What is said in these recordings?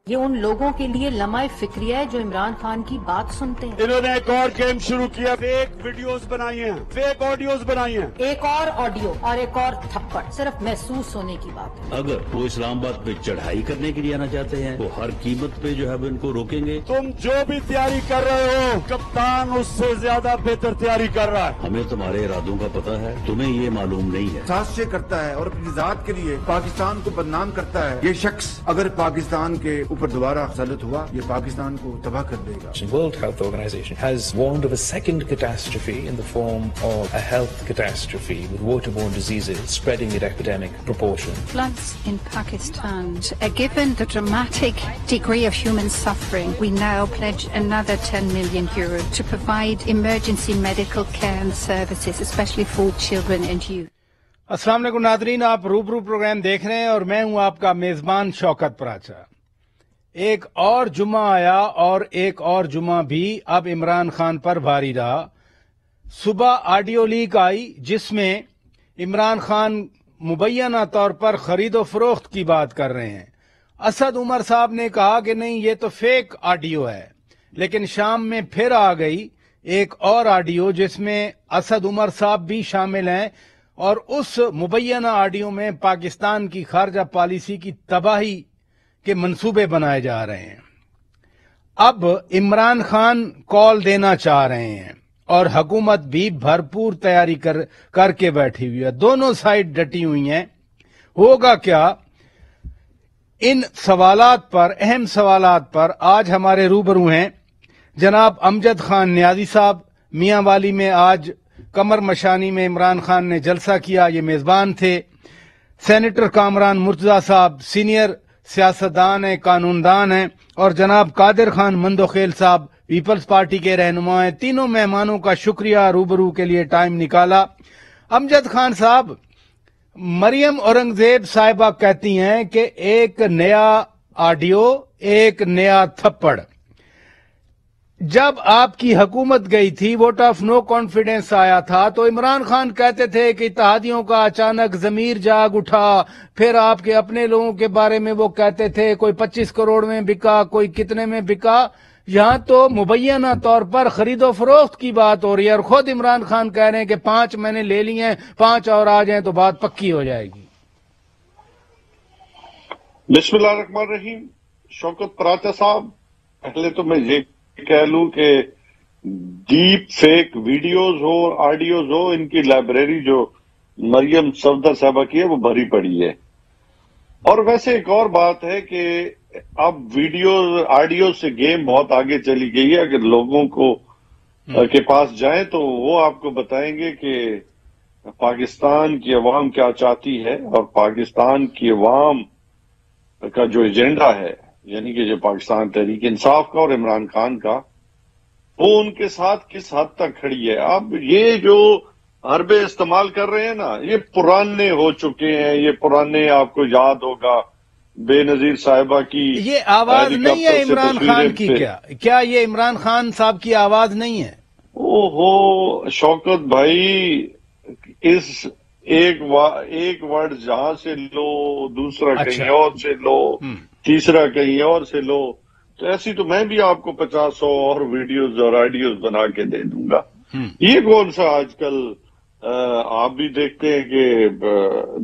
یہ ان لوگوں کے لیے لمحہ فکریہ ہے جو عمران خان کی بات سنتے ہیں۔ انہوں نے ایک اور گیم شروع کیا، فیک ویڈیوز بنائی ہیں، فیک آڈیوز بنائی ہیں، ایک اور آڈیو اور ایک اور تھپڑ صرف محسوس ہونے کی بات ہے۔ اگر وہ اسلام آباد پہ چڑھائی کرنے کے لیے آنا چاہتے ہیں وہ ہر قیمت پہ جو ہے وہ ان کو روکیں گے۔ تم جو بھی تیاری کر رہے ہو کپتان اس سے زیادہ بہتر تیاری کر رہا ہے۔ ہمیں تمہارے ارادوں کا پتہ ہے، تمہیں یہ معلوم نہیں ہے۔ سازشیں کرتا ہے اور اپنی ذات کے لیے پاکستان کو بدنام کرتا ہے۔ یہ شخص اگر پاکستان کے اوپر دوبارہ مسلط ہوا یہ پاکستان کو تباہ کر دے گا۔ World Health Organization has warned of a second catastrophe in the form of a health catastrophe with waterborne diseases spreading in epidemic proportion. Floods in Pakistan. Given the dramatic degree of human suffering, we now pledge another 10 million euro to provide emergency medical care and services, especially for children and youth. السلام علیکم ناظرین، آپ روبرو programme دیکھ رہے ہیں اور میں ہوں آپ کا میزبان شوکت پراچا۔ ایک اور جمعہ آیا اور ایک اور جمعہ بھی اب عمران خان پر بھاری رہا۔ صبح آڈیو لیک آئی جس میں عمران خان مبینہ طور پر خرید و فروخت کی بات کر رہے ہیں۔ اسد عمر صاحب نے کہا کہ نہیں یہ تو فیک آڈیو ہے، لیکن شام میں پھر آ گئی ایک اور آڈیو جس میں اسد عمر صاحب بھی شامل ہیں اور اس مبینہ آڈیو میں پاکستان کی خارجہ پالیسی کی تباہی کے منصوبے بنائے جا رہے ہیں۔ اب عمران خان کال دینا چاہ رہے ہیں اور حکومت بھی بھرپور تیاری کر کے بیٹھی ہوئی ہے، دونوں سائڈ ڈٹی ہوئی ہیں۔ ہوگا کیا؟ ان سوالات پر، اہم سوالات پر آج ہمارے روبرو ہیں جناب امجد خان نیازی صاحب۔ میاں والی میں آج قمر مشانی میں عمران خان نے جلسہ کیا، یہ میزبان تھے۔ سینیٹر کامران مرتضی صاحب سینئر سیاستدان ہیں، قانون دان ہیں، اور جناب قادر خان مندوخیل صاحب پیپلز پارٹی کے رہنما ہیں۔ تینوں مہمانوں کا شکریہ روبرو کے لیے ٹائم نکالا۔ امجد خان صاحب، مریم اورنگزیب صاحبہ کہتی ہیں کہ ایک نیا آڈیو ایک نیا تھپڑ۔ جب آپ کی حکومت گئی تھی، ووٹ آف نو کانفیڈنس آیا تھا تو عمران خان کہتے تھے کہ اتحادیوں کا اچانک ضمیر جاگ اٹھا، پھر آپ کے اپنے لوگوں کے بارے میں وہ کہتے تھے کوئی 25 کروڑ میں بکا، کوئی کتنے میں بکا۔ یہاں تو مبینہ طور پر خرید و فروخت کی بات ہو رہی ہے اور خود عمران خان کہہ رہے ہیں کہ 5 میں نے لے لی ہیں، 5 اور آ جائیں تو بات پکی ہو جائے گی۔ بسم اللہ الرحمن الرحیم۔ شوکت پراچا صاحب، پہلے تو میں یہ کہہ لوں کہ ڈیپ فیک ویڈیوز ہو آڈیوز ہو، ان کی لائبریری جو مریم صفدر صاحبہ کی ہے وہ بھری پڑی ہے۔ اور ویسے ایک اور بات ہے کہ اب ویڈیوز آڈیو سے گیم بہت آگے چلی گئی ہے۔ اگر لوگوں کو کے پاس جائیں تو وہ آپ کو بتائیں گے کہ پاکستان کی عوام کیا چاہتی ہے، اور پاکستان کی عوام کا جو ایجنڈا ہے، یعنی کہ جو پاکستان تحریک انصاف کا اور عمران خان کا، وہ ان کے ساتھ کس حد تک کھڑی ہے۔ اب یہ جو حربے استعمال کر رہے ہیں نا، یہ پرانے ہو چکے ہیں، یہ پرانے، آپ کو یاد ہوگا بے نظیر صاحبہ کی یہ آواز نہیں ہے عمران خان کی؟ کیا یہ عمران خان صاحب کی آواز نہیں ہے؟ اوہو شوکت بھائی، اس ایک ورڈ جہاں سے لو، دوسرا کہیں اور سے لو، تیسرا کہیں اور سے لو، تو ایسی تو میں بھی آپ کو 50 اور ویڈیوز اور آڈیوز بنا کے دے دوں گا۔ یہ کون سا آج کل آپ بھی دیکھتے ہیں کہ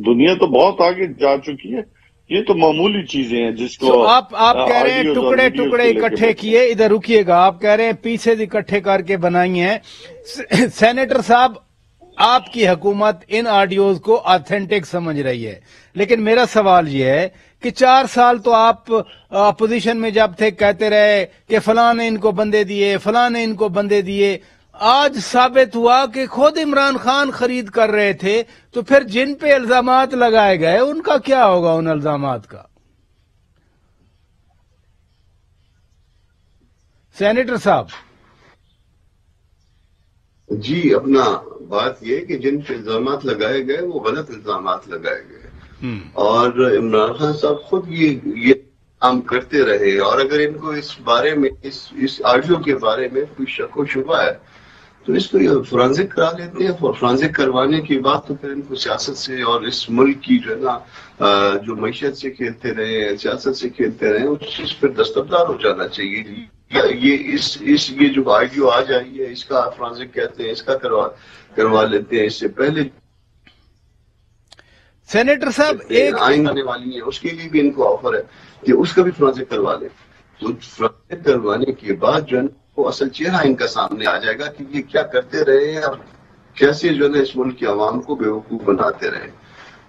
دنیا تو بہت آگے جا چکی ہے، یہ تو معمولی چیزیں ہیں جس کو آپ کہہ رہے ہیں ٹکڑے ٹکڑے اکٹھے کیے۔ ادھر رکیے گا، آپ کہہ رہے ہیں پیسز اکٹھے کر کے بنائی ہیں۔ سینیٹر صاحب، آپ کی حکومت ان آڈیوز کو آتھینٹک سمجھ رہی ہے، لیکن میرا سوال یہ ہے کہ 4 سال تو آپ اپوزیشن میں جب تھے کہتے رہے کہ فلاں نے ان کو بندے دیے، فلاں نے ان کو بندے دیے۔ آج ثابت ہوا کہ خود عمران خان خرید کر رہے تھے، تو پھر جن پہ الزامات لگائے گئے ان کا کیا ہوگا، ان الزامات کا؟ سینیٹر صاحب جی، اپنا بات یہ کہ جن پہ الزامات لگائے گئے وہ غلط الزامات لگائے گئے، اور عمران خان صاحب خود یہ کام کرتے رہے، اور اگر ان کو اس بارے میں اس آڈیو کے بارے میں کوئی شک و شبہ ہے تو اس کو فرانزک کرا لیتے ہیں. فرانزک کروانے کے بعد تو پھر ان کو سیاست سے اور اس ملک کی جو ہے نا جو معیشت سے کھیلتے رہے ہیں, سیاست سے کھیلتے رہے ہیں, اس چیز پہ دستبردار ہو جانا چاہیے. یہ جو آئیڈیو آ جائی ہے اس کا فرانزک کہتے ہیں, اس کا کروا لیتے ہیں. اس سے پہلے سینیٹر صاحب ایک آئین آنے والی ہے, اس کے لیے بھی ان کو آفر ہے کہ اس کا بھی فرانزک کروا لیں. تو فرانزک کروانے کے بعد جو ہے وہ اصل چہرہ ان کا سامنے آ جائے گا کہ یہ کیا کرتے رہے ہیں اور کیسے جو ہے نا اس ملک کے عوام کو بیوقوف بناتے رہے.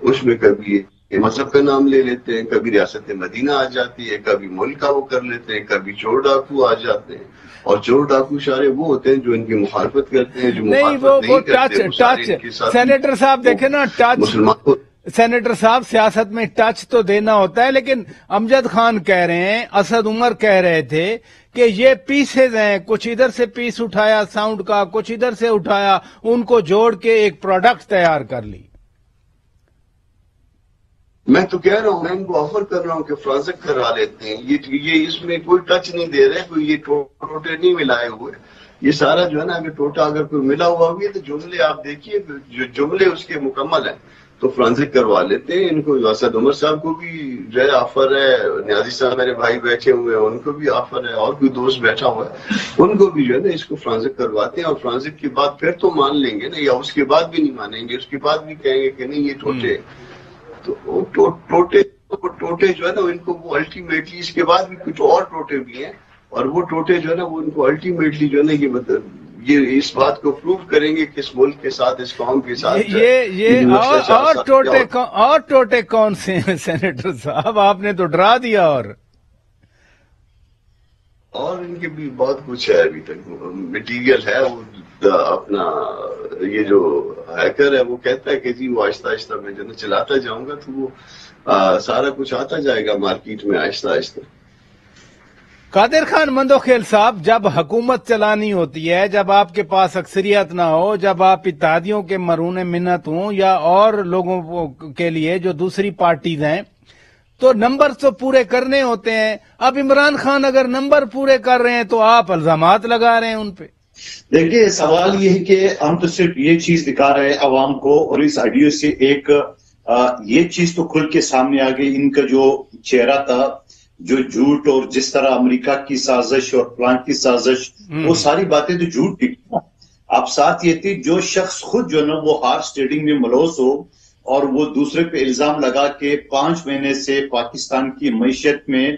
اس میں کبھی مذہب کا نام لے لیتے ہیں, کبھی ریاست مدینہ آ جاتی ہے, کبھی ملک کا وہ کر لیتے ہیں, کبھی چور ڈاکو آ جاتے ہیں. اور چور ڈاکو سارے وہ ہوتے ہیں جو ان کی مخالفت کرتے ہیں, جو مخالفت نہیں کرتے. سینیٹر صاحب دیکھیں نا, ٹچ مسلمان کو سینیٹر صاحب سیاست میں ٹچ تو دینا ہوتا ہے, لیکن امجد خان کہہ رہے ہیں, اسد عمر کہہ رہے تھے کہ یہ پیسز ہیں, کچھ ادھر سے پیس اٹھایا ساؤنڈ کا, کچھ ادھر سے اٹھایا, ان کو جوڑ کے ایک پروڈکٹ تیار کر لی. میں تو کہہ رہا ہوں, میں ان کو آفر کر رہا ہوں کہ فرانزک کروا لیتے ہیں. یہ اس میں کوئی ٹچ نہیں دے رہے, کوئی یہ ٹوٹے نہیں ملائے ہوئے. یہ سارا جو ہے نا اگر ٹوٹا اگر کوئی ملا ہوا بھی ہے تو جملے آپ دیکھیے, جو جملے اس کے مکمل ہیں تو فرانزک کروا لیتے ہیں. ان کو اسد عمر صاحب کو بھی جو ہے آفر ہے, نیازی صاحب میرے بھائی بیٹھے ہوئے ہیں ان کو بھی آفر ہے, اور کوئی دوست بیٹھا ہوا ہے ان کو بھی جو ہے نا اس کو فرانزک کرواتے ہیں. اور فرانزک کے بعد پھر تو مان لیں گے نا, یا اس کے بعد بھی نہیں مانیں گے, اس کے بعد بھی کہیں گے کہ نہیں یہ ٹوٹے. تو ٹوٹے جو ہے نا ان کو وہ الٹیمیٹلی اس کے بعد بھی کچھ اور ٹوٹے بھی ہیں, اور وہ ٹوٹے جو ہے نا وہ ان کو الٹیمیٹلی جو ہے نا یہ مطلب یہ اس بات کو پروو کریں گے کہ اس ملک کے ساتھ, اس قوم کے ساتھ یہ اور ٹوٹے کون سے ہیں سینیٹر صاحب, آپ نے تو ڈرا دیا. اور ان کے بھی بہت کچھ ہے, ابھی تک مٹیریل ہے. وہ اپنا یہ جو ہیکر ہے وہ کہتا ہے کہ جی وہ آہستہ آہستہ میں جو چلاتا جاؤں گا تو وہ سارا کچھ آتا جائے گا مارکیٹ میں آہستہ آہستہ. قادر خان مندوخیل صاحب, جب حکومت چلانی ہوتی ہے, جب آپ کے پاس اکثریت نہ ہو, جب آپ اتحادیوں کے مرہون منت ہوں یا اور لوگوں کے لیے جو دوسری پارٹیز ہیں, تو نمبر تو پورے کرنے ہوتے ہیں. اب عمران خان اگر نمبر پورے کر رہے ہیں تو آپ الزامات لگا رہے ہیں ان پہ. دیکھیے سوال یہ ہے کہ ہم تو صرف یہ چیز دکھا رہے ہیں عوام کو, اور اس آڈیو سے ایک یہ چیز تو کھل کے سامنے آ گئی, ان کا جو چہرہ تھا, جو جھوٹ, اور جس طرح امریکہ کی سازش اور پلان کی سازش, وہ ساری باتیں تو جھوٹ تھی. اب ساتھ یہ تھی جو شخص خود جو نا وہ ہارس ٹریڈنگ میں ملوث ہو اور وہ دوسرے پہ الزام لگا کے 5 مہینے سے پاکستان کی معیشت میں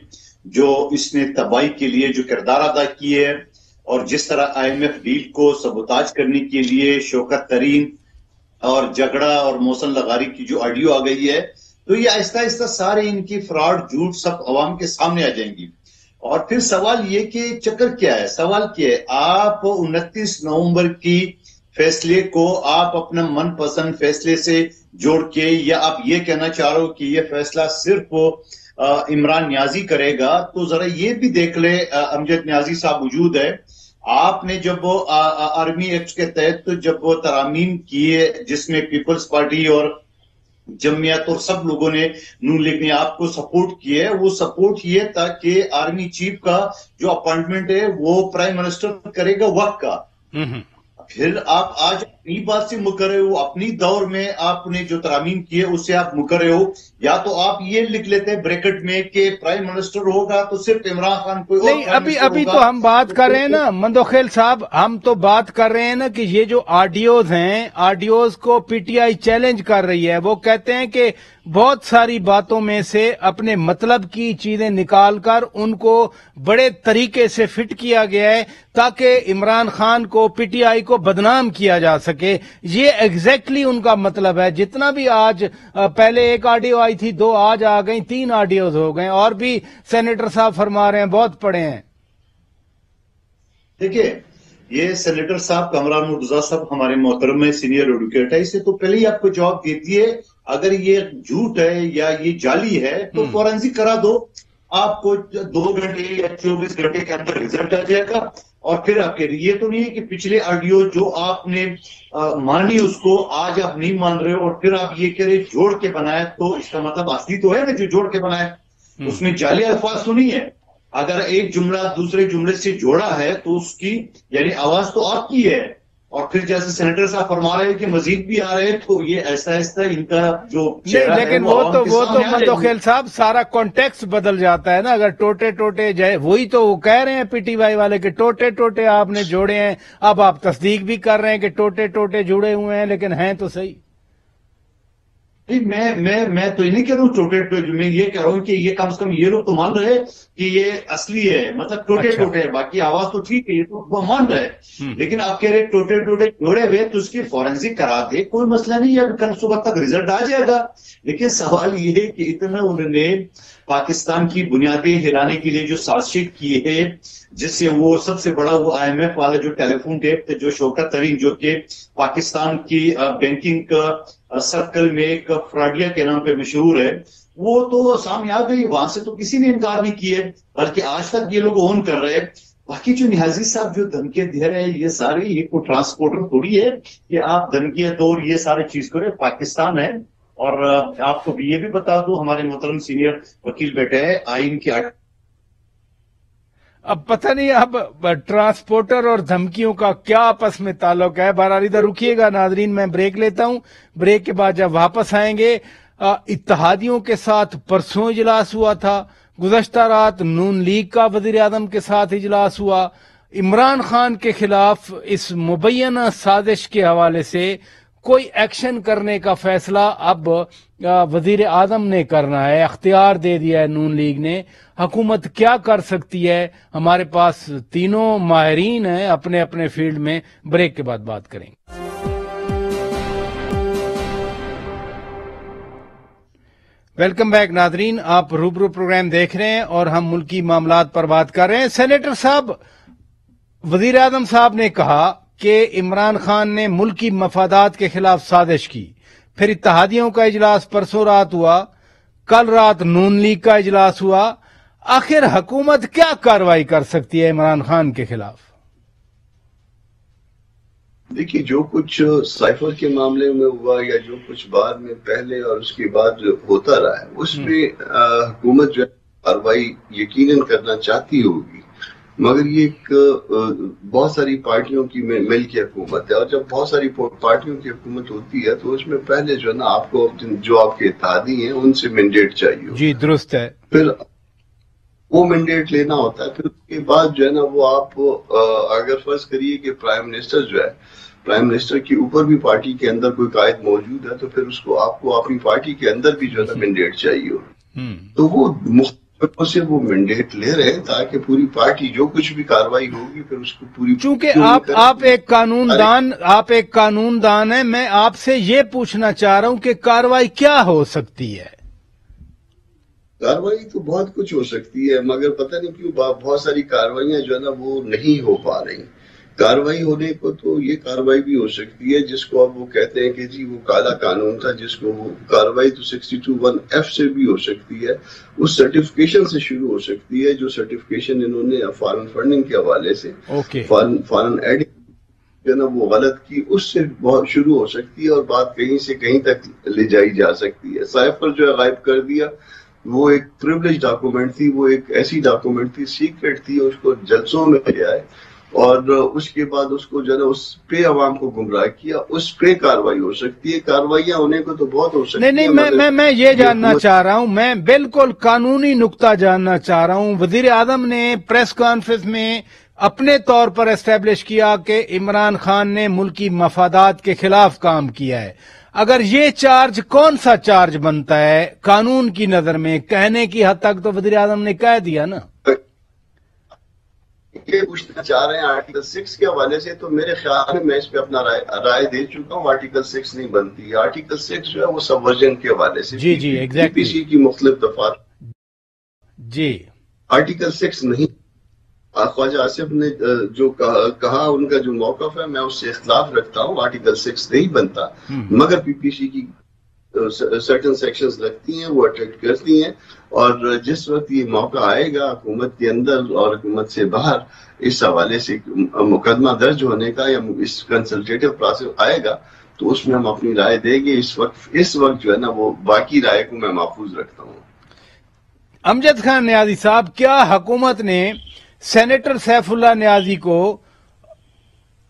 جو اس نے تباہی کے لیے جو کردار ادا کیے, اور جس طرح IMF ڈیل کو سبوتاج کرنے کے لیے شوکت ترین اور جھگڑا اور موسن لغاری کی جو آڈیو آ گئی ہے, تو یہ آہستہ آہستہ سارے ان کی فراڈ جھوٹ سب عوام کے سامنے آ جائیں گی. اور پھر سوال یہ کہ چکر کیا ہے, سوال کیا ہے, آپ 29 نومبر کی فیصلے کو آپ اپنا من پسند فیصلے سے جوڑ کے, یا آپ یہ کہنا چاہ رہے ہو کہ یہ فیصلہ صرف عمران نیازی کرے گا, تو ذرا یہ بھی دیکھ لے, امجد نیازی صاحب موجود ہے, آپ نے جب وہ آرمی ایکٹ کے تحت جب وہ ترامیم کیے جس میں پیپلز پارٹی اور جمعیت اور سب لوگوں نے نون لیگ نے آپ کو سپورٹ کیا ہے, وہ سپورٹ یہ تھا کہ آرمی چیف کا جو اپوائنٹمنٹ ہے وہ پرائم منسٹر کرے گا وقت کا. پھر آپ آج اپنی بات سے مکر رہے ہو, اپنی دور میں آپ نے جو ترامیم کیے اس سے آپ مکر رہے ہو, یا تو آپ یہ لکھ لیتے ہیں بریکٹ میں کہ پرائم منسٹر ہوگا تو صرف عمران خان کوئی اور نہیں. ابھی تو ہم بات کر رہے ہیں نا مندوخیل صاحب, ہم تو بات کر رہے ہیں نا کہ یہ جو آڈیوز ہیں, آڈیوز کو PTI چیلنج کر رہی ہے. وہ کہتے ہیں کہ بہت ساری باتوں میں سے اپنے مطلب کی چیزیں نکال کر ان کو بڑے طریقے سے فٹ کیا گیا ہے تاکہ عمران خان کو PTI کو بدنام کیا جا سکے. یہ ایگزیکٹلی ان کا مطلب ہے. جتنا بھی آج پہلے ایک آڈیو آئی تھی, 2 آج آ گئی, 3 آڈیوز ہو گئے, اور بھی سینیٹر صاحب فرما رہے ہیں, بہت پڑے ہیں. دیکھیے یہ سینیٹر صاحب کامران مرتضیٰ صاحب ہمارے محترم میں سینئر ایڈوکیٹ ہے, اسے تو پہلے ہی آپ کو جواب دیتی ہے, اگر یہ جھوٹ ہے یا یہ جعلی ہے تو فورینسک کرا دو, آپ کو 2 گھنٹے یا 24 گھنٹے کے اندر رزلٹ آ جائے گا. اور پھر آپ کے یہ تو نہیں ہے کہ پچھلے آڈیو جو آپ نے مانی اس کو آج آپ نہیں مان رہے اور پھر آپ یہ کہہ رہے جوڑ کے بنایا, تو اس کا مطلب اصلی تو ہے نا جو جوڑ کے بنایا, اس میں جعلی الفاظ تو نہیں ہے. اگر ایک جملہ دوسرے جملے سے جوڑا ہے تو اس کی یعنی آواز تو آپ کی ہے, اور پھر جیسے سینیٹر صاحب فرما رہے ہیں کہ مزید بھی آ رہے ہیں، تو یہ ایسا ایسا ان کا جو نہیں، لیکن وہ تو مدوخیل صاحب سارا کانٹیکس بدل جاتا ہے نا. اگر ٹوٹے ٹوٹے جائے، وہی تو وہ کہہ رہے ہیں پی ٹی وائی والے کہ ٹوٹے ٹوٹے آپ نے جوڑے ہیں. اب آپ تصدیق بھی کر رہے ہیں کہ ٹوٹے ٹوٹے جڑے ہوئے ہیں، لیکن ہیں تو صحیح. میں تو یہ نہیں کہہ رہا ہوں ٹوٹے، میں یہ کہہ رہا ہوں کہ یہ کم سے کم یہ لوگ تو مان رہے کہ یہ اصلی ہے، مطلب ٹوٹے ٹوٹے ہے. باقی آواز تو ٹھیک ہے، یہ تو وہ مان رہے، لیکن آپ کہہ رہے ٹوٹے ٹوٹے جوڑے ہوئے تو اس کی فورینسک کرا دے، کوئی مسئلہ نہیں ہے، کل صبح تک رزلٹ آ جائے گا. لیکن سوال یہ ہے کہ اتنا انہوں نے پاکستان کی بنیادیں ہلانے کے لیے جو سازش کی ہے، جس سے وہ سب سے بڑا وہ آئی ایم ایف والا جو ٹیلی فون ٹیپ جو شوکت ترین، جو کہ پاکستان کی بینکنگ سرکل میں ایک فراڈیا کے نام پہ مشہور ہے، وہ تو سامنے آ گئی. وہاں سے تو کسی نے انکار نہیں کیے، بلکہ آج تک یہ لوگ اون کر رہے. باقی جو نیازی صاحب جو دھمکیاں دے رہے ہیں، یہ سارے یہ کوئی ٹرانسپورٹر تھوڑی ہے کہ آپ دھمکیاں دو اور یہ سارے چیز کرے. پاکستان ہے. اور آپ کو یہ بھی بتا دو، ہمارے محترم سینئر وکیل بیٹے ہیں، آئین کی اب پتہ نہیں اب ٹرانسپورٹر اور دھمکیوں کا کیا آپس میں تعلق ہے. بہرحال ادھر رکیے گا ناظرین، میں بریک لیتا ہوں. بریک کے بعد جب واپس آئیں گے، اتحادیوں کے ساتھ پرسوں اجلاس ہوا تھا، گزشتہ رات نون لیگ کا وزیر اعظم کے ساتھ اجلاس ہوا. عمران خان کے خلاف اس مبینہ سازش کے حوالے سے کوئی ایکشن کرنے کا فیصلہ اب وزیر اعظم نے کرنا ہے، اختیار دے دیا ہے نون لیگ نے. حکومت کیا کر سکتی ہے؟ ہمارے پاس تینوں ماہرین ہیں اپنے اپنے فیلڈ میں. بریک کے بعد بات کریں گے. ویلکم بیک ناظرین، آپ روبرو پروگرام دیکھ رہے ہیں اور ہم ملکی معاملات پر بات کر رہے ہیں. سینیٹر صاحب، وزیر اعظم صاحب نے کہا کہ عمران خان نے ملکی مفادات کے خلاف سازش کی. پھر اتحادیوں کا اجلاس پرسوں رات ہوا، کل رات نون لیگ کا اجلاس ہوا. آخر حکومت کیا کارروائی کر سکتی ہے عمران خان کے خلاف؟ دیکھیے، جو کچھ سائفر کے معاملے میں ہوا یا جو کچھ بعد میں پہلے اور اس کے بعد جو ہوتا رہا ہے، اس میں حکومت جو کارروائی یقیناً کرنا چاہتی ہوگی، مگر یہ ایک بہت ساری پارٹیوں کی مل کی حکومت ہے. اور جب بہت ساری پارٹیوں کی حکومت ہوتی ہے تو اس میں پہلے جو ہے نا آپ کو جو آپ کے اتحادی ہیں ان سے مینڈیٹ چاہیے. جی درست ہے. پھر وہ مینڈیٹ لینا ہوتا ہے. پھر اس کے بعد جو ہے نا وہ آپ اگر فرض کریے کہ پرائم منسٹر جو ہے، پرائم منسٹر کے اوپر بھی پارٹی کے اندر کوئی قائد موجود ہے، تو پھر اس کو آپ کو اپنی پارٹی کے اندر بھی جو ہے نا مینڈیٹ چاہیے ہو. تو وہ سے وہ مینڈیٹ لے رہے ہیں تاکہ پوری پارٹی جو کچھ بھی کارروائی ہوگی پھر اس کو پوری. چونکہ آپ ایک قانون دان ہیں، میں آپ سے یہ پوچھنا چاہ رہا ہوں کہ کارروائی کیا ہو سکتی ہے؟ کارروائی تو بہت کچھ ہو سکتی ہے، مگر پتہ نہیں کیوں بہت ساری کارروائیاں جو ہے نا وہ نہیں ہو پا رہی. کارروائی ہونے کو تو یہ کارروائی بھی ہو سکتی ہے جس کو اب وہ کہتے ہیں کہ جی وہ کالا قانون تھا، جس کو وہ کارروائی تو 62(1)(f) سے بھی ہو سکتی ہے. اس سرٹیفکیشن سے شروع ہو سکتی ہے، جو سرٹیفکیشن انہوں نے فارن فنڈنگ کے حوالے سے فارن ایڈنگ جو ہے نا وہ غلط کی، اس سے بہت شروع ہو سکتی ہے اور بات کہیں سے کہیں تک لے جائی جا سکتی ہے. سائفر جو ہے غائب کر دیا، وہ ایک پریولیج ڈاکومنٹ تھی، وہ ایک ایسی ڈاکومنٹ تھی، سیکرٹ تھی، اس کو جلسوں میں لے آئے اور اس کے بعد اس کو جو ہے نا اس پہ عوام کو گمراہ کیا. اس پہ کارروائی ہو سکتی ہے. کارروائیاں ہونے کو تو بہت ہو سکتی نہیں میں یہ جاننا چاہ رہا ہوں، میں بالکل قانونی نقطہ جاننا چاہ رہا ہوں. وزیر اعظم نے پریس کانفرنس میں اپنے طور پر اسٹیبلش کیا کہ عمران خان نے ملکی مفادات کے خلاف کام کیا ہے. اگر یہ چارج کون سا چارج بنتا ہے قانون کی نظر میں؟ کہنے کی حد تک تو وزیر اعظم نے کہہ دیا نا. یہ پوچھنا چاہ رہے ہیں آرٹیکل 6 کے حوالے سے، تو میرے خیال میں میں اس پہ اپنا رائے دے چکا ہوں. آرٹیکل 6 نہیں بنتی. آرٹیکل 6 جو ہے وہ سبورجن کے حوالے سے، جی ایگزیکٹلی پی سی کی مختلف دفعات. جی آرٹیکل 6 نہیں. خواجہ آصف نے جو کہا ان کا جو موقف ہے میں اس سے اختلاف رکھتا ہوں. آرٹیکل 6 نہیں بنتا، مگر پی پی سی کی سرٹن سیکشنز لگتی ہیں، وہ اٹریکٹ کرتی ہیں. اور جس وقت یہ موقع آئے گا حکومت کے اندر اور حکومت سے باہر اس حوالے سے مقدمہ درج ہونے کا یا اس کنسلٹیٹو پروسیس آئے گا، تو اس میں ہم اپنی رائے دیں گے. اس وقت جو ہے نا وہ باقی رائے کو میں محفوظ رکھتا ہوں. امجد خان نیازی صاحب، کیا حکومت نے سینیٹر سیف اللہ نیازی کو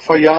FIR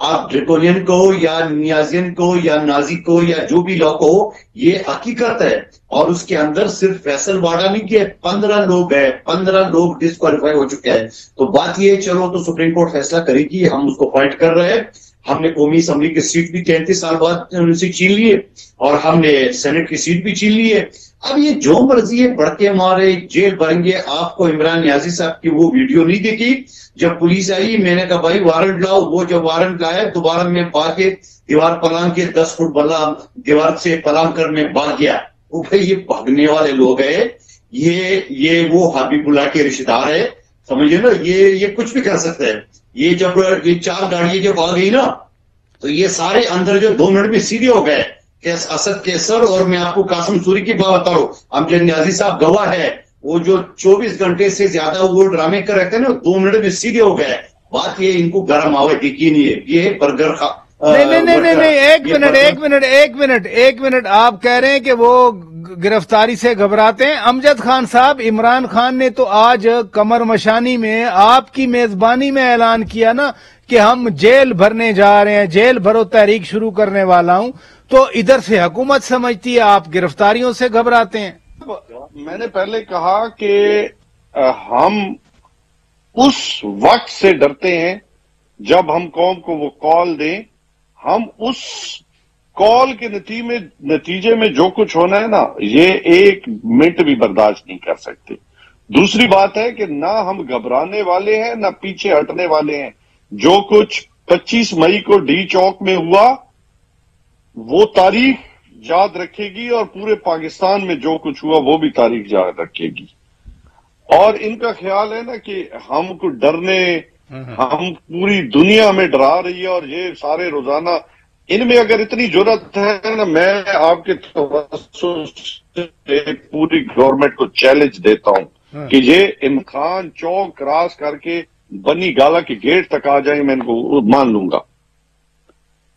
آپ ڈریکونین کو یا نیازین کو یا نازی کو یا جو بھی لا کو، یہ حقیقت ہے. اور اس کے اندر صرف فیصل واڈا نہیں کہ 15 لوگ ہیں، 15 لوگ ڈسکوالیفائی ہو چکے ہیں. تو بات یہ چلو تو سپریم کورٹ فیصلہ کرے گی، ہم اس کو فائٹ کر رہے ہیں. ہم نے قومی اسمبلی کی سیٹ بھی 33 سال بعد ان سے چھین لی ہے، اور ہم نے سینٹ کی سیٹ بھی چھین لی ہے. اب یہ جو مرضی ہے بڑھ کے مارے، جیل بھریں گے. آپ کو عمران نیازی صاحب کی وہ ویڈیو نہیں دیکھی جب پولیس آئی؟ میں نے کہا بھائی وارنٹ لاؤ. وہ جب وارنٹ لایا دوبارہ میں پا کے دیوار پلانگ کے 10 فٹ بلا دیوار سے پلانگ کر میں بھاگ گیا. وہ بھائی یہ بھاگنے والے لوگ ہیں، یہ وہ حبیب اللہ کے رشتہ دار ہے، سمجھے نا. یہ کچھ بھی کر سکتے ہیں. یہ جب یہ 4 گاڑیاں جب آ گئی نا تو یہ سارے اندر جو 2 منٹ میں سیدھے ہو گئے. اسد کیسر اور میں آپ کو قاسم سوری کی بات بتا رہا ہوں، امجد نیازی صاحب گواہ ہے. وہ جو 24 گھنٹے سے زیادہ وہ ڈرامے کر رہتے ہیں نا، 2 منٹ میں سیدھے ہو گئے. بات یہ ان کو گرم آوے کی نہیں ہے. یہ برگر نہیں، ایک منٹ آپ کہہ رہے ہیں کہ وہ گرفتاری سے گھبراتے ہیں. امجد خان صاحب، عمران خان نے تو آج کمر مشانی میں آپ کی میزبانی میں اعلان کیا نا کہ ہم جیل بھرنے جا رہے ہیں، جیل بھرو تحریک شروع کرنے والا ہوں. تو ادھر سے حکومت سمجھتی ہے آپ گرفتاریوں سے گھبراتے ہیں. میں نے پہلے کہا کہ ہم اس وقت سے ڈرتے ہیں جب ہم قوم کو وہ کال دیں. ہم اس کال کے نتیجے میں جو کچھ ہونا ہے نا، یہ 1 منٹ بھی برداشت نہیں کر سکتے. دوسری بات ہے کہ نہ ہم گھبرانے والے ہیں نہ پیچھے ہٹنے والے ہیں. جو کچھ 25 مئی کو ڈی چوک میں ہوا وہ تاریخ یاد رکھے گی، اور پورے پاکستان میں جو کچھ ہوا وہ بھی تاریخ یاد رکھے گی. اور ان کا خیال ہے نا کہ ہم کو ڈرنے، ہم پوری دنیا میں ڈرا رہی ہے، اور یہ سارے روزانہ ان میں اگر اتنی جرت ہے نا، میں آپ کے توسط سے پوری گورنمنٹ کو چیلنج دیتا ہوں کہ یہ امکان چوک کراس کر کے بنی گالا کے گیٹ تک آ جائیں، میں ان کو مان لوں گا.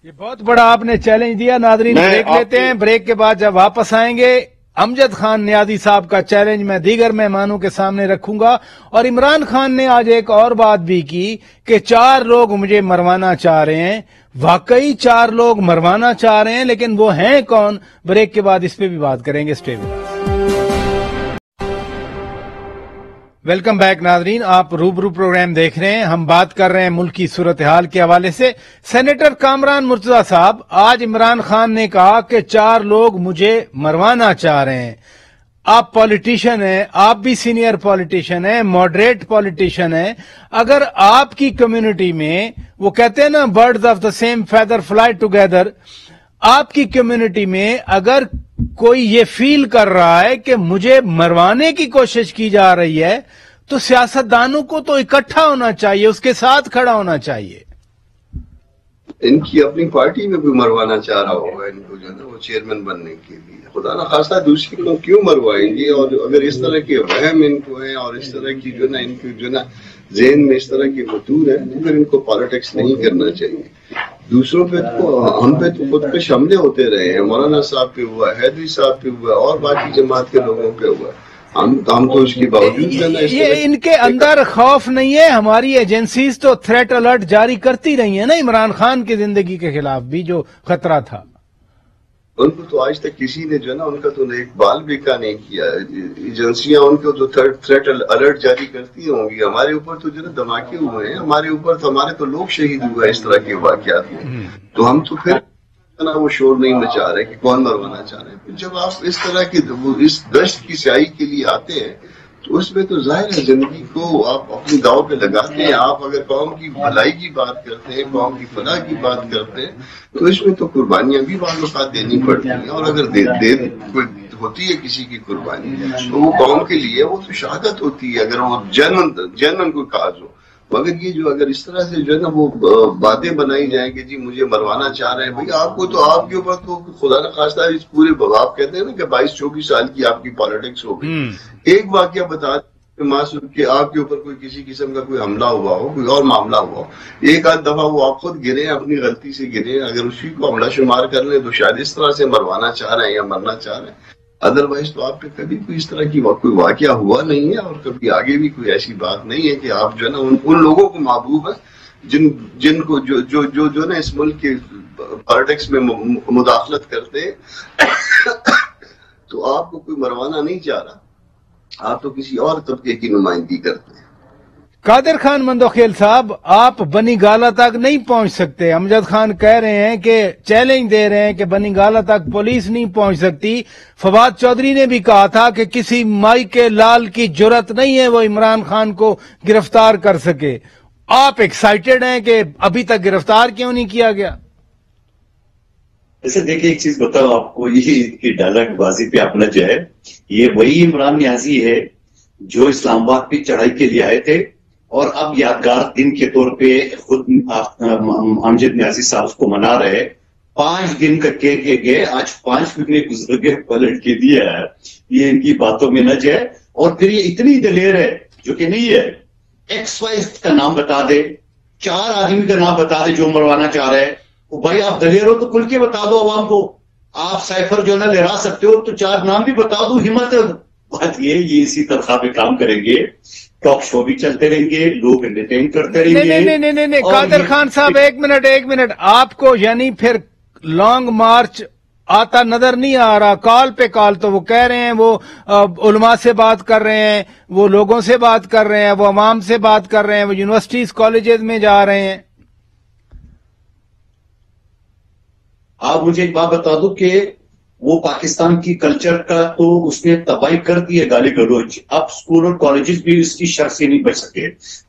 یہ بہت بڑا آپ نے چیلنج دیا. ناظرین بریک لیتے ہیں، بریک کے بعد جب واپس آئیں گے امجد خان نیازی صاحب کا چیلنج میں دیگر مہمانوں کے سامنے رکھوں گا. اور عمران خان نے آج ایک اور بات بھی کی کہ 4 لوگ مجھے مروانا چاہ رہے ہیں. واقعی 4 لوگ مروانا چاہ رہے ہیں، لیکن وہ ہیں کون؟ بریک کے بعد اس پہ بھی بات کریں گے. Stay with us. Welcome back ناظرین، آپ روبرو پروگرام دیکھ رہے ہیں. ہم بات کر رہے ہیں ملکی صورتحال کے حوالے سے. سینیٹر کامران مرتضی صاحب، آج عمران خان نے کہا کہ 4 لوگ مجھے مروانا چاہ رہے ہیں. آپ پولیٹیشین ہیں، آپ بھی سینئر پولیٹیشین ہیں، ماڈریٹ پولیٹیشین ہیں. اگر آپ کی کمیونٹی میں، وہ کہتے ہیں نا birds of the same feather fly together, آپ کی کمیونٹی میں اگر کوئی یہ فیل کر رہا ہے کہ مجھے مروانے کی کوشش کی جا رہی ہے، تو سیاستدانوں کو تو اکٹھا ہونا چاہیے، اس کے ساتھ کھڑا ہونا چاہیے. ان کی اپنی پارٹی میں بھی مروانا چاہ رہا ہوگا ان کو، جو ہے نا وہ چیئرمین بننے کے لیے. خدا نہ خواستہ دوسری کو کیوں مروائیں گے؟ اور اگر اس طرح کے وہم ان کو ہیں اور اس طرح کی جو نا ان کی جو نا ذہن میں اس طرح کی خطور ہے، تو پھر ان کو پالیٹکس نہیں کرنا چاہیے. دوسروں پہ تو ہم پہ تو خود پہ حملے ہوتے رہے ہیں. مولانا صاحب پہ ہوا، حیدری صاحب پہ ہوا، اور باقی جماعت کے لوگوں پہ ہوا. ہم تو اس کے باوجود یہ ان کے اندر خوف نہیں ہے. ہماری ایجنسیز تو تھریٹ الرٹ جاری کرتی رہی ہیں نا عمران خان کی زندگی کے خلاف بھی جو خطرہ تھا. ان کو تو آج تک کسی نے جو ہے نا ان کا تو ایک بال بھی کا نہیں کیا. ایجنسیاں ان کو جو تھریٹ الرٹ جاری کرتی ہوں گی. ہمارے اوپر تو جو ہے نا دھماکے ہوئے ہیں، ہمارے اوپر تو ہمارے تو لوگ شہید ہوئے اس طرح کے واقعات میں. تو ہم تو پھر وہ شور نہیں مچا رہے کہ کون مروانا چاہ رہے ہیں. جب آپ اس طرح کی اس دشت کی سیاہی کے لیے آتے ہیں تو اس میں تو ظاہر ہے زندگی کو آپ اپنی داؤ پہ لگاتے ہیں. آپ اگر قوم کی بھلائی کی بات کرتے ہیں، قوم کی فلاح کی بات کرتے ہیں، تو اس میں تو قربانیاں بھی بعض اوقات دینی پڑتی ہیں. اور اگر کوئی ہوتی ہے کسی کی قربانی تو وہ قوم کے لیے وہ تو شہادت ہوتی ہے، اگر وہ جنن کوئی کاز ہو. مگر یہ جو اگر اس طرح سے جو ہے نا وہ باتیں بنائی جائیں کہ جی مجھے مروانا چاہ رہے ہیں، بھائی آپ کو تو آپ کے اوپر تو خدا نہ خواستہ اس پورے آپ کہتے ہیں نا کہ 22-24 سال کی آپ کی پالیٹکس ہو گئی. ایک واقعہ بتا کہ آپ کے اوپر کوئی کسی قسم کا کوئی حملہ ہوا ہو، کوئی اور معاملہ ہوا ہو، ایک آدھ دفعہ وہ آپ خود گرے اپنی غلطی سے گرے، اگر اسی کو حملہ شمار کر لیں تو شاید اس طرح سے مروانا چاہ رہے ہیں یا مرنا چاہ رہے ہیں. ادروائز تو آپ کے کبھی کوئی اس طرح کی کوئی واقعہ ہوا نہیں ہے، اور کبھی آگے بھی کوئی ایسی بات نہیں ہے کہ آپ جو ہے نا ان لوگوں کو محبوب ہے جن کو جو نا اس ملک کے پالیٹکس میں مداخلت کرتے تو آپ کو کوئی مروانا نہیں چاہ رہا، آپ تو کسی اور طبقے کی نمائندگی کرتے ہیں۔ قادر خان مندوخیل صاحب، آپ بنی گالہ تک نہیں پہنچ سکتے۔ امجد خان کہہ رہے ہیں کہ چیلنج دے رہے ہیں کہ بنی گالہ تک پولیس نہیں پہنچ سکتی۔ فواد چودھری نے بھی کہا تھا کہ کسی مائی کے لال کی جرت نہیں ہے وہ عمران خان کو گرفتار کر سکے۔ آپ ایکسائٹڈ ہیں کہ ابھی تک گرفتار کیوں نہیں کیا گیا؟ ایسے دیکھیں ایک چیز بتاؤ آپ کو، یہ ڈائلاگ بازی پہ اپنا جو ہے، یہ وہی عمران نیازی ہے جو اسلام آباد پہ چڑھائی کے لیے آئے تھے اور اب یادگار دن کے طور پہ خود امجد نیازی صاحب کو منا رہے۔ 5 دن کا کہہ کے گئے، آج 5 مہینے گزر گئے، پلٹ کے دیا ہے۔ یہ ان کی باتوں میں نہ جائے، اور پھر یہ اتنی دلیر ہے جو کہ نہیں ہے۔ ایکس وائی کا نام بتا دے، 4 آدمی کا نام بتا دے جو مروانا چاہ رہے ہیں۔ بھائی آپ دلیر ہو تو کھل کے بتا دو عوام کو، آپ سائفر جو ہے نا لہرا سکتے ہو تو 4 نام بھی بتا دو، ہمت۔ بات یہ اسی طرح پہ کام کریں گے، ٹاک شو بھی چلتے رہیں گے، لوگ انٹرٹین کرتے رہیں گے۔ نہیں قادر خان صاحب ایک منٹ، آپ کو یعنی پھر لانگ مارچ آتا نظر نہیں آ رہا؟ کال پہ کال تو وہ کہہ رہے ہیں، وہ علماء سے بات کر رہے ہیں، وہ لوگوں سے بات کر رہے ہیں، وہ عوام سے بات کر رہے ہیں، وہ یونیورسٹیز کالجز میں جا رہے ہیں۔ آپ مجھے ایک بات بتا دو کہ وہ پاکستان کی کلچر کا تو اس نے تباہی کر دی ہے، گالی گلوچ۔ اب اسکول اور کالجز بھی اس کی شر سے نہیں بچ سکے۔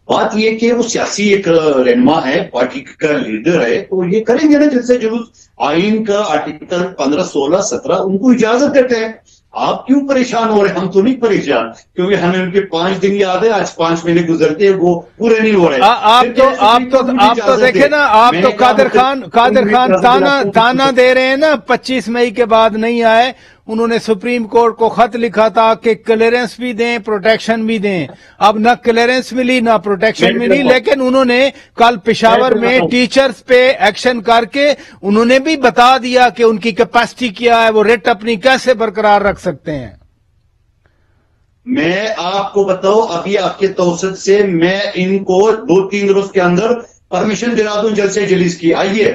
بات یہ کہ وہ سیاسی ایک رہنما ہے، پارٹی کا لیڈر ہے، تو یہ کریں گے نا جیسے جلوس۔ آئین کا آرٹیکل 15، 16، 17 ان کو اجازت دیتے ہیں۔ آپ کیوں پریشان ہو رہے ہیں؟ ہم تو نہیں پریشان، کیونکہ ہمیں ان کے 5 دن یاد ہے، آج 5 مہینے گزرتے ہیں، وہ پورے نہیں ہو رہے۔ آپ تو دیکھیں نا، آپ تو قادر خان تانا دے رہے ہیں نا، 25 مئی کے بعد نہیں آئے۔ انہوں نے سپریم کورٹ کو خط لکھا تھا کہ کلیئرنس بھی دیں، پروٹیکشن بھی دیں۔ اب نہ کلیئرنس ملی نہ پروٹیکشن ملی، لیکن انہوں نے کل پشاور میں ٹیچرز پہ ایکشن کر کے انہوں نے بھی بتا دیا کہ ان کی کیپیسٹی کیا ہے، وہ ریٹ اپنی کیسے برقرار رکھ سکتے ہیں۔ میں آپ کو بتاؤں، ابھی آپ کے توسط سے میں ان کو 2-3 روز کے اندر پرمیشن دلا دوں جلسے جلیس کی، آئیے،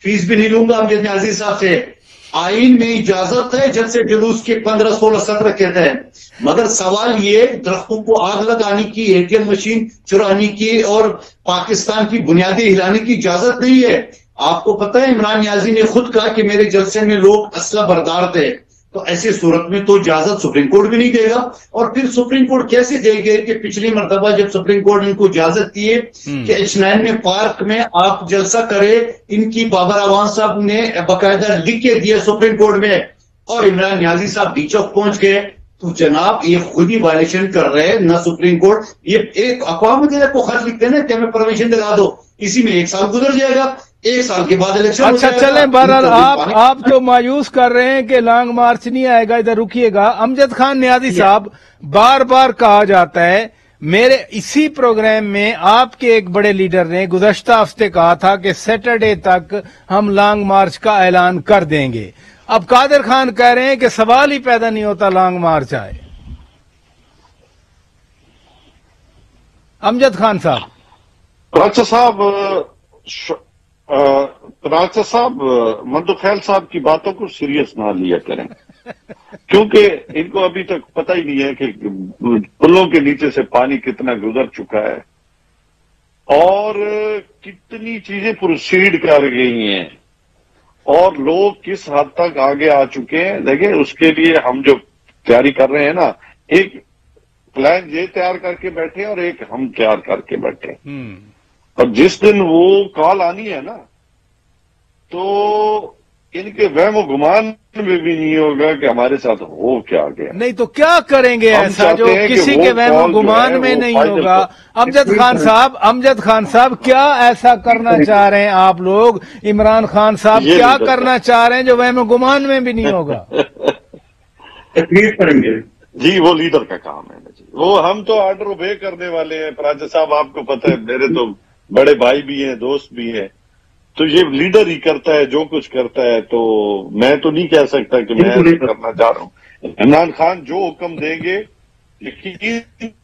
فیس بھی نہیں لوں گا امجد نیازی صاحب سے۔ آئین میں اجازت ہے جلسے جلوس کے 15، 16، 17 کہتے ہیں، مگر سوال یہ درختوں کو آگ لگانے کی، ATM مشین چرانے کی اور پاکستان کی بنیادیں ہلانے کی اجازت نہیں ہے۔ آپ کو پتہ ہے عمران نیازی نے خود کہا کہ میرے جلسے میں لوگ اسلحہ بردار تھے، تو ایسی صورت میں تو اجازت سپریم کورٹ بھی نہیں دے گا۔ اور پھر سپریم کورٹ کیسے دے گے کہ پچھلی مرتبہ جب سپریم کورٹ ان کو اجازت دیے کہ H9 میں پارک میں آپ جلسہ کرے، ان کی بابر اعوان صاحب نے باقاعدہ لکھ کے دیا سپریم کورٹ میں، اور عمران نیازی صاحب ڈی چوک پہنچ گئے، تو جناب یہ خود ہی وائلیشن کر رہے ہیں نہ سپریم کورٹ۔ یہ ایک اقوام متحدہ کو خط لکھتے ہیں نا کہ ہمیں پرمیشن دلا دو، اسی میں 1 سال گزر جائے گا، 1 سال کے بعد الیکشن۔ اچھا چلیں، بہرحال آپ تو مایوس کر رہے ہیں کہ لانگ مارچ نہیں آئے گا، ادھر رکیے گا۔ امجد خان نیازی صاحب، بار بار کہا جاتا ہے، میرے اسی پروگرام میں آپ کے ایک بڑے لیڈر نے گزشتہ ہفتے کہا تھا کہ سیٹرڈے تک ہم لانگ مارچ کا اعلان کر دیں گے۔ اب قادر خان کہہ رہے ہیں کہ سوال ہی پیدا نہیں ہوتا لانگ مارچ آئے۔ امجد خان صاحب، پراچا صاحب مندوخیل صاحب کی باتوں کو سیریس نہ لیا کریں، کیونکہ ان کو ابھی تک پتہ ہی نہیں ہے کہ پلوں کے نیچے سے پانی کتنا گزر چکا ہے اور کتنی چیزیں پروسیڈ کر گئی ہیں اور لوگ کس حد تک آگے آ چکے ہیں۔ دیکھیں، اس کے لیے ہم جو تیاری کر رہے ہیں نا، ایک پلان یہ تیار کر کے بیٹھے اور ایک ہم تیار کر کے بیٹھے، اور جس دن وہ کال آنی ہے نا تو ان کے وہم و گمان میں بھی نہیں ہوگا کہ ہمارے ساتھ ہو کیا گیا۔ نہیں تو کیا کریں گے ایسا جو کسی کے وہم و گمان میں نہیں ہوگا؟ امجد خان صاحب کیا ایسا کرنا چاہ رہے ہیں آپ لوگ؟ عمران خان صاحب کیا کرنا چاہ رہے ہیں جو وہم و گمان میں بھی نہیں ہوگا؟ تقریر کریں گے جی، وہ لیڈر کا کام ہے جی، وہ ہم تو آرڈر اوبے کرنے والے ہیں۔ پراجا صاحب آپ کو پتہ ہے، میرے تو بڑے بھائی بھی ہیں، دوست بھی ہیں، تو یہ لیڈر ہی کرتا ہے جو کچھ کرتا ہے، تو میں تو نہیں کہہ سکتا کہ میں کرنا چاہ رہا ہوں۔ عمران خان جو حکم دیں گے، یقین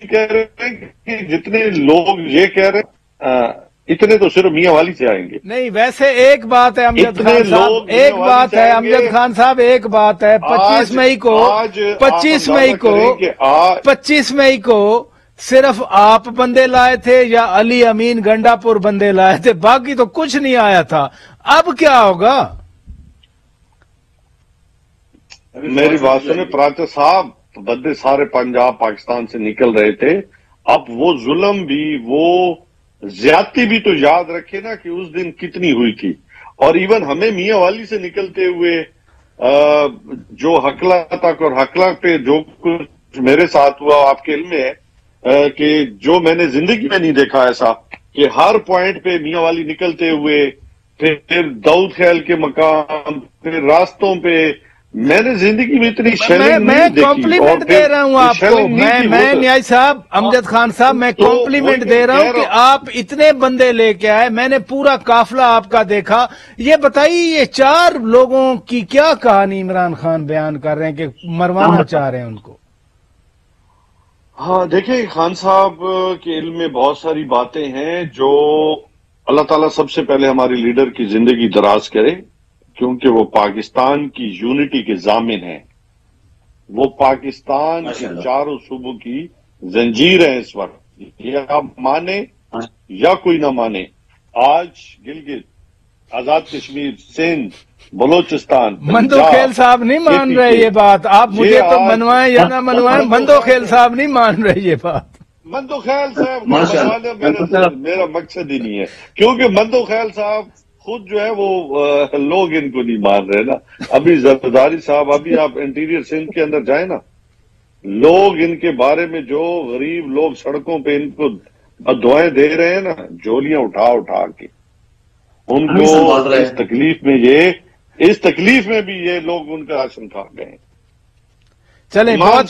کہہ رہے ہیں کہ جتنے لوگ یہ کہہ رہے ہیں اتنے تو صرف میاں والی سے آئیں گے. نہیں ویسے ایک بات ہے امجد خان صاحب، ایک بات ہے امجد خان صاحب، ایک بات ہے 25 مئی کو صرف آپ بندے لائے تھے یا علی امین گنڈا پور بندے لائے تھے؟ باقی تو کچھ نہیں آیا تھا. اب کیا ہوگا؟ میری بات سنیں پراچا صاحب، بندے سارے پنجاب پاکستان سے نکل رہے تھے. اب وہ ظلم بھی، وہ زیادتی بھی تو یاد رکھے نا کہ اس دن کتنی ہوئی تھی. اور ایون ہمیں میاں والی سے نکلتے ہوئے جو حقلہ تک اور حقلہ پہ جو کچھ میرے ساتھ ہوا، آپ کے علم میں ہے کہ جو میں نے زندگی میں نہیں دیکھا ایسا کہ ہر پوائنٹ پہ میاں والی نکلتے ہوئے، پھر داؤد خیل کے مقام، پھر راستوں پہ، میں نے زندگی میں اتنی شیلنگ نہیں دیکھی. کمپلیمنٹ دے رہا ہوں آپ کو، میں نیاز صاحب، امجد خان صاحب، میں کمپلیمنٹ دے رہا ہوں کہ آپ اتنے بندے لے کے آئے. میں نے پورا قافلہ آپ کا دیکھا. یہ بتائیے یہ 4 لوگوں کی کیا کہانی عمران خان بیان کر رہے ہیں کہ مروانا چاہ رہے ہیں ان کو؟ ہاں دیکھیں، خان صاحب کے علم میں بہت ساری باتیں ہیں جو اللہ تعالیٰ سب سے پہلے ہمارے لیڈر کی زندگی دراز کرے، کیونکہ وہ پاکستان کی یونٹی کے ضامن ہیں. وہ پاکستان کے چاروں صوبوں کی زنجیر ہیں اس وقت. یہ آپ مانے یا کوئی نہ مانے، آج گلگت، آزاد کشمیر، سندھ، بلوچستان، مندو خیل صاحب نہیں مان رہے یہ بات. آپ مجھے تو منوائیں یا نہ منوائیں، مندو خیل صاحب نہیں مان رہے یہ بات. مندو خیل صاحب میرا مقصد ہی نہیں ہے، کیونکہ مندو خیل صاحب خود جو ہے وہ لوگ ان کو نہیں مان رہے نا. ابھی زرداری صاحب، ابھی آپ انٹیریئر سندھ کے اندر جائیں نا، لوگ ان کے بارے میں جو غریب لوگ سڑکوں پہ ان کو دعائیں دے رہے ہیں نا، جولیاں اٹھا اٹھا کے ان کو اس تکلیف میں بھی یہ لوگ ان کا راشن کھا گئے ہیں. چلیں، بہت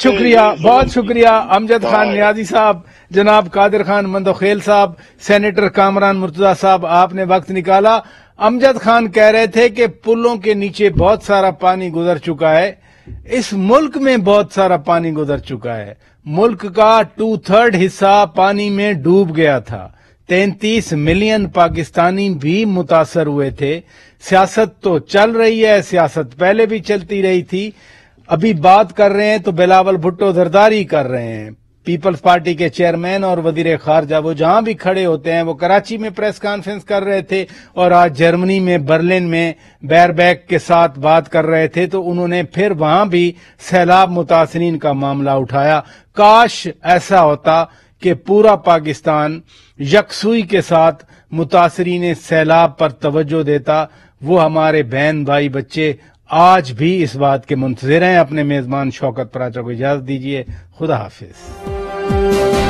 شکریہ امجد خان نیازی صاحب، جناب قادر خان مندو خیل صاحب، سینیٹر کامران مرتضی صاحب، آپ نے وقت نکالا. امجد خان کہہ رہے تھے کہ پلوں کے نیچے بہت سارا پانی گزر چکا ہے. اس ملک میں بہت سارا پانی گزر چکا ہے. ملک کا 2/3 حصہ پانی میں ڈوب گیا تھا. 33 ملین پاکستانی بھی متاثر ہوئے تھے. سیاست تو چل رہی ہے، سیاست پہلے بھی چلتی رہی تھی. ابھی بات کر رہے ہیں تو بلاول بھٹو زرداری کر رہے ہیں. پیپلز پارٹی کے چیئرمین اور وزیر خارجہ وہ جہاں بھی کھڑے ہوتے ہیں، وہ کراچی میں پریس کانفرنس کر رہے تھے اور آج جرمنی میں برلن میں بیئر بیک کے ساتھ بات کر رہے تھے، تو انہوں نے پھر وہاں بھی سیلاب متاثرین کا معاملہ اٹھایا. کاش ایسا ہوتا کہ پورا پاکستان یکسوئی کے ساتھ متاثرین سیلاب پر توجہ دیتا. وہ ہمارے بہن بھائی بچے آج بھی اس بات کے منتظر ہیں. اپنے میزبان شوکت پراچا کو اجازت دیجیے. خدا حافظ.